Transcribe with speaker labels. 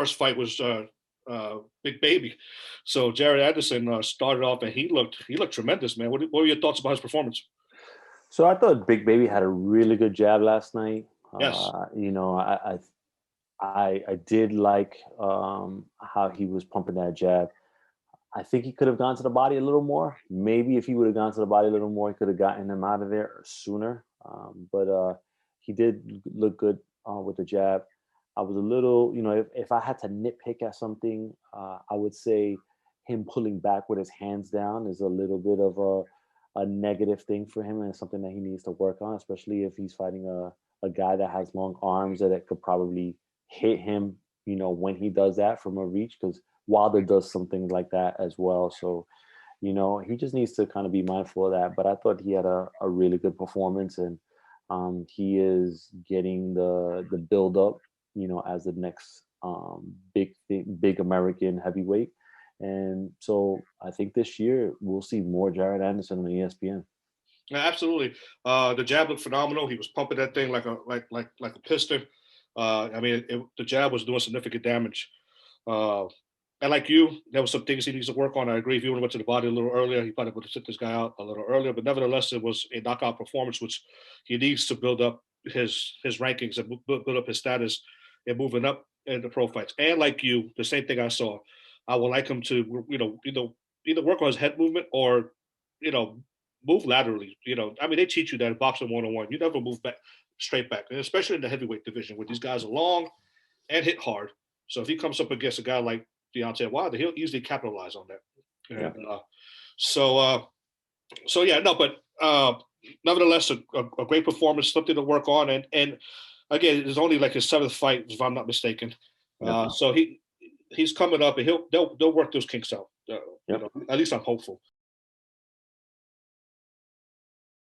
Speaker 1: first fight was Big Baby. So Jared Anderson started off, and he looked tremendous, man. What were your thoughts about his performance?
Speaker 2: So I thought Big Baby had a really good jab last night.
Speaker 1: Yes.
Speaker 2: I did like how he was pumping that jab. I think he could have gone to the body a little more. Maybe if he would have gone to the body a little more, he could have gotten him out of there sooner. But he did look good with the jab. I was a little, if I had to nitpick at something, I would say him pulling back with his hands down is a little bit of a negative thing for him, and it's something that he needs to work on, especially if he's fighting a guy that has long arms that could probably hit him, when he does that from a reach, because Wilder does something like that as well. So, he just needs to kind of be mindful of that. But I thought he had a really good performance, and he is getting the build up, as the next big American heavyweight. And so I think this year we'll see more Jared Anderson on ESPN.
Speaker 1: Yeah, absolutely. The jab looked phenomenal. He was pumping that thing like a piston. I mean, the jab was doing significant damage. Uh, and like you, there were some things he needs to work on. I agree. If he would have went to the body a little earlier, he probably would have took this guy out a little earlier. But nevertheless, it was a knockout performance, which he needs to build up his rankings and build up his status and moving up in the pro fights. And like you, the same thing I saw. I would like him to, either work on his head movement or, you know, move laterally. I mean, they teach you that in boxing 101. You never move back straight back, and especially in the heavyweight division where these guys are long and hit hard. So if he comes up against a guy like Deontay Wilder, he'll easily capitalize on that.
Speaker 2: Yeah.
Speaker 1: And so, so yeah, no, but nevertheless, a great performance, something to work on, and again, it's only like his seventh fight, if I'm not mistaken.
Speaker 2: Yep.
Speaker 1: So he's coming up, and they'll work those kinks out.
Speaker 2: Yep.
Speaker 1: At least I'm hopeful.